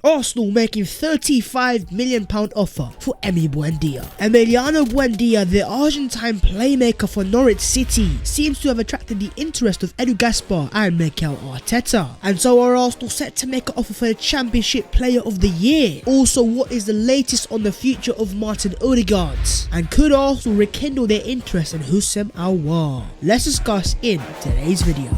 Arsenal making £35 million offer for Emi Buendia. Emiliano Buendia, the Argentine playmaker for Norwich City, seems to have attracted the interest of Ødegaard and Mikel Arteta. And so are Arsenal set to make an offer for the Championship Player of the Year. Also, what is the latest on the future of Martin Odegaard? And could Arsenal rekindle their interest in Houssem Aouar? Let's discuss in today's video.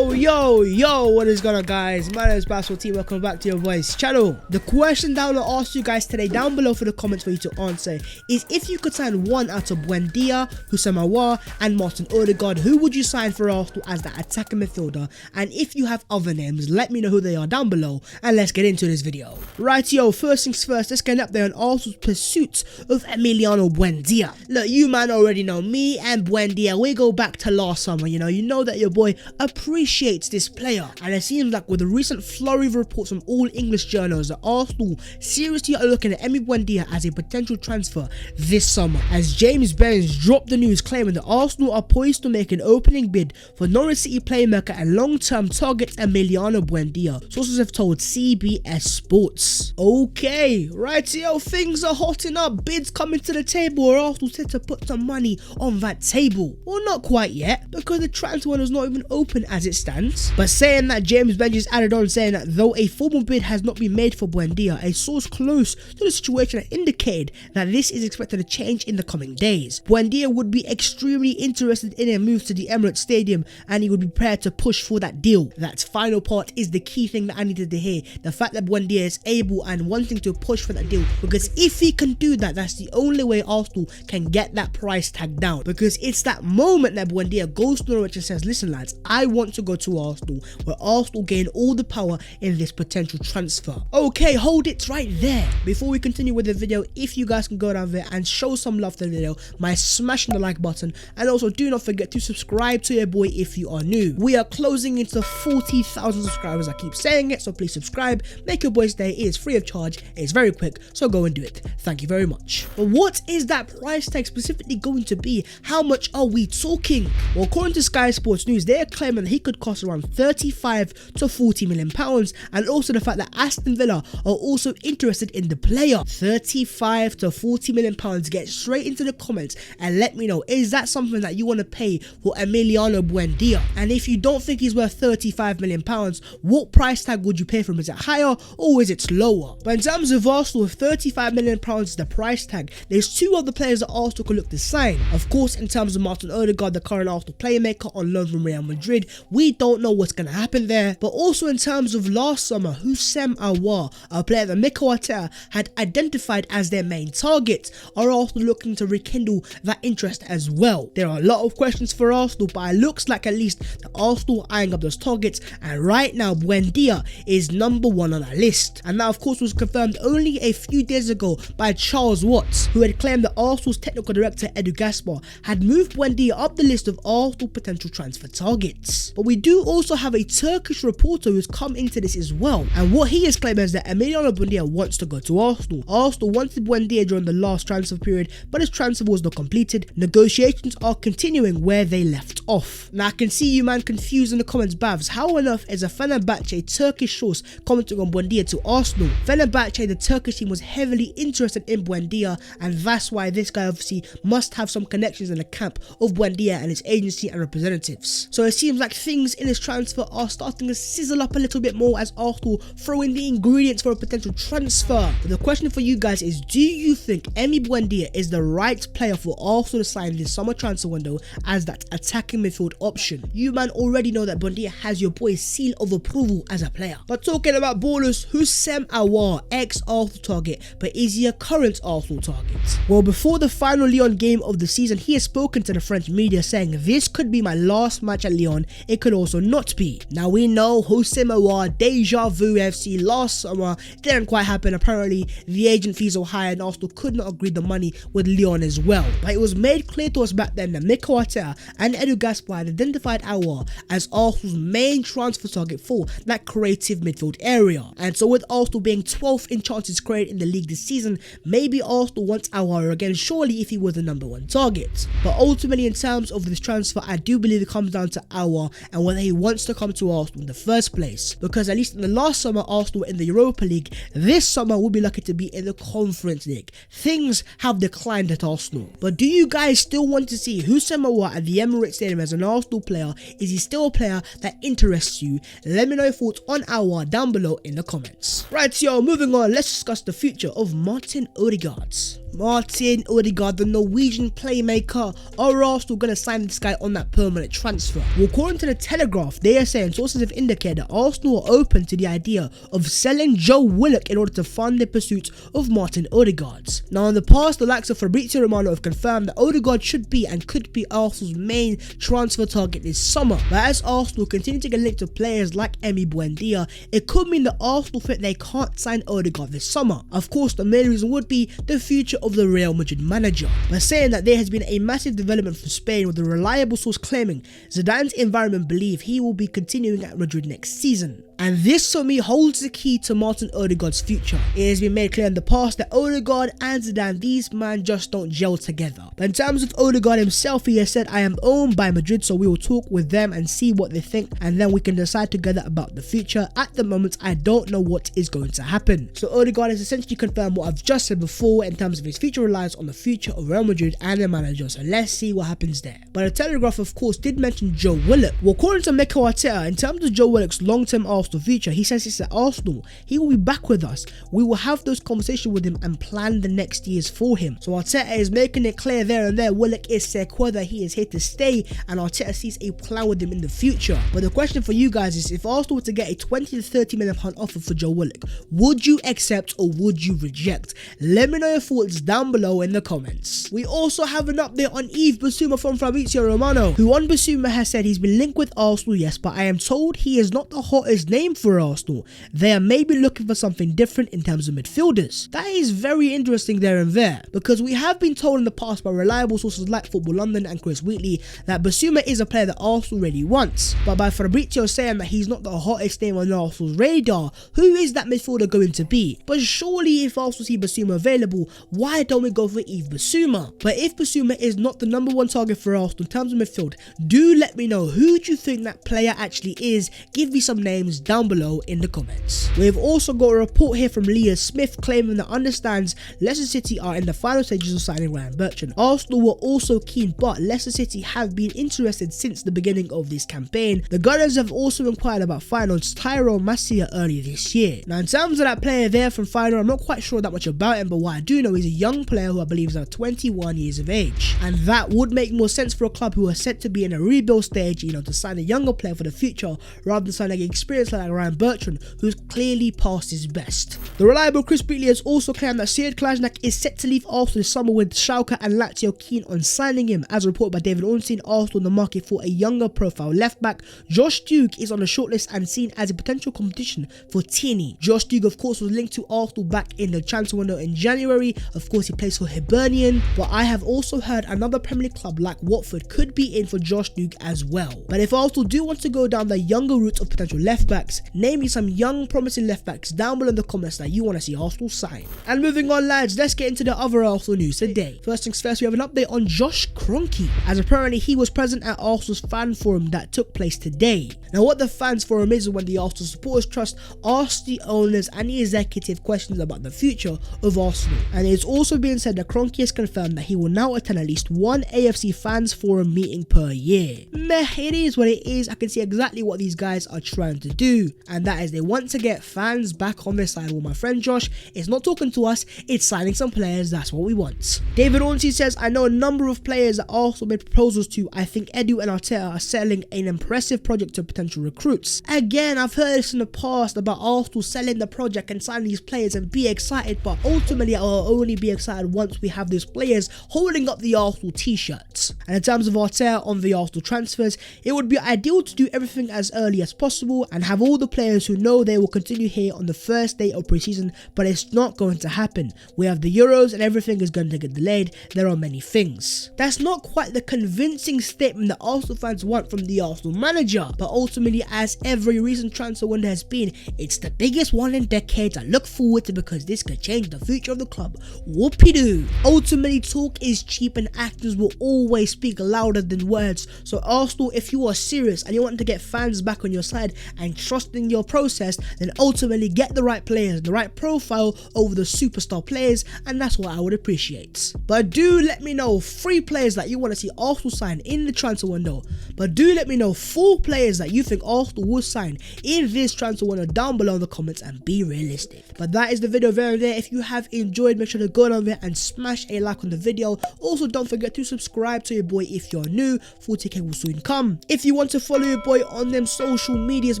Yo, what is going on, guys? My name is Basketball Team. Welcome back to your boys channel. The question that I want to ask you guys today down below for the comments for you to answer is, if you could sign one out of Buendia, Houssem Aouar and Martin Odegaard, who would you sign for Arsenal as that attacking midfielder? And if you have other names, let me know who they are down below, and let's get into this video. Right, first things first, let's get up there on Arsenal's pursuit of Emiliano Buendia. Look, you man already know me and Buendia, we go back to last summer. You know that your boy appreciates this player, and it seems like with the recent flurry of reports from all English journals that Arsenal seriously are looking at Emi Buendia as a potential transfer this summer, as James Benz dropped the news claiming that Arsenal are poised to make an opening bid for Norwich City playmaker and long-term target Emiliano Buendia, sources have told CBS Sports. Okay, right, things are hotting up, bids coming to the table, or Arsenal set to put some money on that table. Well, not quite yet, because the transfer window is not even open as it stands. But saying that, James Benz just added on saying that though a formal bid has not been made for Buendia, a source close to the situation indicated that this is expected to change in the coming days. Buendia would be extremely interested in a move to the Emirates Stadium, and he would be prepared to push for that deal. That final part is the key thing that I needed to hear, the fact that Buendia is able and wanting to push for that deal, because if he can do that, that's the only way Arsenal can get that price tag down, because it's that moment that Buendia goes to Norwich and says, listen lads, I want to go to Arsenal, where Arsenal gain all the power in this potential transfer. Okay, hold it right there. Before we continue with the video, if you guys can go down there and show some love to the video by smashing the like button, and also do not forget to subscribe to your boy if you are new. We are closing into 40,000 subscribers. I keep saying it, so please subscribe, make your boys day. It is free of charge, it is very quick, so go and do it. Thank you very much. But what is that price tag specifically going to be? How much are we talking? Well, according to Sky Sports News, they are claiming that he could cost around 35 to 40 million pounds, and also the fact that Aston Villa are also interested in the player. 35 to 40 million pounds. Get straight into the comments and let me know, is that something that you want to pay for Emiliano Buendia? And if you don't think he's worth 35 million pounds, what price tag would you pay for him? Is it higher or is it lower? But in terms of Arsenal, if 35 million pounds is the price tag, there's two other players that Arsenal could look to sign. Of course, in terms of Martin Odegaard, the current Arsenal playmaker on loan from Real Madrid, we don't know what's going to happen there. But also in terms of last summer, Houssem Aouar, a player that Mikel Arteta had identified as their main target, are Arsenal looking to rekindle that interest as well. There are a lot of questions for Arsenal, but it looks like at least that Arsenal are eyeing up those targets, and right now Buendia is number one on our list. And that of course was confirmed only a few days ago by Charles Watts, who had claimed that Arsenal's technical director Ødegaard had moved Buendia up the list of Arsenal potential transfer targets. But we do also have a Turkish reporter who's come into this as well, and what he is claiming is that Emiliano Buendia wants to go to Arsenal. Arsenal wanted Buendia during the last transfer period, but his transfer was not completed. Negotiations are continuing where they left off. Now I can see you man confused in the comments, Bavs. How on earth is a Fenerbahce Turkish source commenting on Buendia to Arsenal? Fenerbahce, the Turkish team, was heavily interested in Buendia, and that's why this guy obviously must have some connections in the camp of Buendia and his agency and representatives. So it seems like things in his transfer are starting to sizzle up a little bit more as Arsenal throw in the ingredients for a potential transfer. But the question for you guys is, do you think Emi Buendia is the right player for Arsenal to sign this summer transfer window as that attacking midfield option? You man already know that Buendia has your boy's seal of approval as a player. But talking about ballers, Houssem Aouar, ex-Arsenal target, but is he a current Arsenal target? Well, before the final Lyon game of the season, he has spoken to the French media saying, this could be my last match at Lyon, it could also not be. Now we know Houssem Aouar, Deja Vu FC last summer, didn't quite happen. Apparently the agent fees were high and Arsenal could not agree the money with Lyon as well. But it was made clear to us back then that Mikel Arteta and Ødegaard had identified Aouar as Arsenal's main transfer target for that creative midfield area. And so with Arsenal being 12th in chances created in the league this season, maybe Arsenal wants Aouar again, surely if he was the number one target. But ultimately in terms of this transfer, I do believe it comes down to Aouar are and whether he wants to come to Arsenal in the first place. Because at least in the last summer, Arsenal were in the Europa League. This summer we'll be lucky to be in the Conference League. Things have declined at Arsenal. But do you guys still want to see Houssem Aouar at the Emirates Stadium as an Arsenal player? Is he still a player that interests you? Let me know your thoughts on Aouar down below in the comments. Right, yo, moving on, let's discuss the future of Martin Odegaard. Martin Odegaard, the Norwegian playmaker. Are Arsenal going to sign this guy on that permanent transfer? Well, according to the Telegraph, they are saying sources have indicated that Arsenal are open to the idea of selling Joe Willock in order to fund the pursuit of Martin Odegaard. Now, in the past, the likes of Fabrizio Romano have confirmed that Odegaard should be and could be Arsenal's main transfer target this summer. But as Arsenal continue to get linked to players like Emi Buendia, it could mean that Arsenal think they can't sign Odegaard this summer. Of course, the main reason would be the future of the Real Madrid manager. But saying that there has been a massive development from Spain, with a reliable source claiming Zidane's environment believe he will be continuing at Madrid next season. And this for me holds the key to Martin Odegaard's future. It has been made clear in the past that Odegaard and Zidane, these men just don't gel together. But in terms of Odegaard himself, he has said, I am owned by Madrid, so we will talk with them and see what they think, and then we can decide together about the future. At the moment, I don't know what is going to happen. So Odegaard has essentially confirmed what I've just said before in terms of his future relies on the future of Real Madrid and their manager, so let's see what happens there. But the Telegraph, of course, did mention Joe Willock. Well, according to Mikel Arteta, in terms of Joe Willock's long-term Arsenal future, he says it's at Arsenal. He will be back with us. We will have those conversations with him and plan the next years for him. So Arteta is making it clear there and there, Willock is Sequoia, he is here to stay, and Arteta sees a plan with him in the future. But the question for you guys is, if Arsenal were to get a 20 to 30 million pound offer for Joe Willock, would you accept or would you reject? Let me know your thoughts down below in the comments. We also have an update on Yves Bissouma from Fabrizio Romano, who on Bissouma has said he's been linked with Arsenal, yes, but I am told he is not the hottest name for Arsenal. They are maybe looking for something different in terms of midfielders. That is very interesting there and there, because we have been told in the past by reliable sources like Football London and Chris Wheatley that Bissouma is a player that Arsenal really wants. But by Fabrizio saying that he's not the hottest name on Arsenal's radar, who is that midfielder going to be? But surely if Arsenal see Bissouma available, why don't we go for Yves Bissouma? But if Bissouma is not the number one target for Arsenal in terms of midfield, do let me know who do you think that player actually is. Give me some names down below in the comments. We've also got a report here from Leah Smith claiming that understands Leicester City are in the final stages of signing Ryan Bertrand. Arsenal were also keen, but Leicester City have been interested since the beginning of this campaign. The Gunners have also inquired about Feyenoord's Tyrone Masia earlier this year. Now, in terms of that player there from Feyenoord, I'm not quite sure that much about him, but what I do know is a young player who I believe is about 21 years of age. And that would make more sense for a club who are set to be in a rebuild stage, to sign a younger player for the future rather than signing an experienced player like Ryan Bertrand, who's clearly past his best. The reliable Chris Wheatley has also claimed that Sead Kolasinac is set to leave Arsenal this summer, with Schalke and Lazio keen on signing him. As reported by David Ornstein, Arsenal in the market for a younger profile left back. Josh Duke is on the shortlist and seen as a potential competition for Tierney. Josh Duke, of course, was linked to Arsenal back in the transfer window in January. Of course, he plays for Hibernian, but I have also heard another Premier League club like Watford could be in for Josh Duke as well. But if Arsenal do want to go down the younger route of potential left backs, name me some young promising left backs down below in the comments that you want to see Arsenal sign. And moving on, lads, let's get into the other Arsenal news today. First things first, we have an update on Josh Kroenke, as apparently he was present at Arsenal's fan forum that took place today. Now, what the fans forum is when the Arsenal Supporters Trust asks the owners and the executive questions about the future of Arsenal. And it's also being said that Kroenke has confirmed that he will now attend at least one AFC fans forum meeting per year. Meh, it is what it is. I can see exactly what these guys are trying to do, and that is they want to get fans back on their side. Well, my friend Josh is not talking to us, it's signing some players. That's what we want. David Ornstein says, I know a number of players that Arsenal made proposals to. I think Edu and Arteta are selling an impressive project to potential recruits. Again, I've heard this in the past about Arsenal selling the project and signing these players and be excited, but ultimately I'll only be excited once we have these players holding up the Arsenal t-shirts. And in terms of Arteta on the Arsenal transfers, it would be ideal to do everything as early as possible and have have all the players who know they will continue here on the first day of pre-season, but it's not going to happen. We have the Euros and everything is going to get delayed. There are many things. That's not quite the convincing statement that Arsenal fans want from the Arsenal manager, but ultimately, as every recent transfer window has been, it's the biggest one in decades. I look forward to because this could change the future of the club. Whoopie-doo. Ultimately, talk is cheap and actions will always speak louder than words. So Arsenal, if you are serious and you want to get fans back on your side and trust in your process, then ultimately get the right players, the right profile over the superstar players, and that's what I would appreciate. But do let me know 3 players that you want to see Arsenal sign in the transfer window. But do let me know 4 players that you think Arsenal will sign in this transfer window down below in the comments, and be realistic. But that is the video there. If you have enjoyed, make sure to go down there and smash a like on the video. Also, don't forget to subscribe to your boy if you're new. 40k will soon come. If you want to follow your boy on them social medias,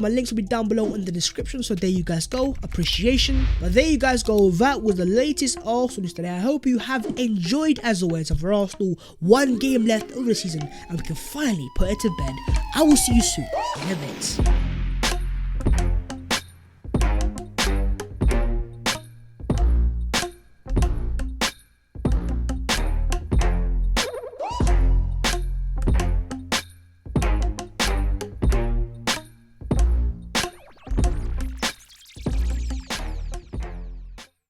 my links will be down below in the description. So there you guys go. Appreciation. But there you guys go. That was the latest Arsenal news today. I hope you have enjoyed. As always, for Arsenal, 1 game left of the season and we can finally put it to bed. I will see you soon in a bit.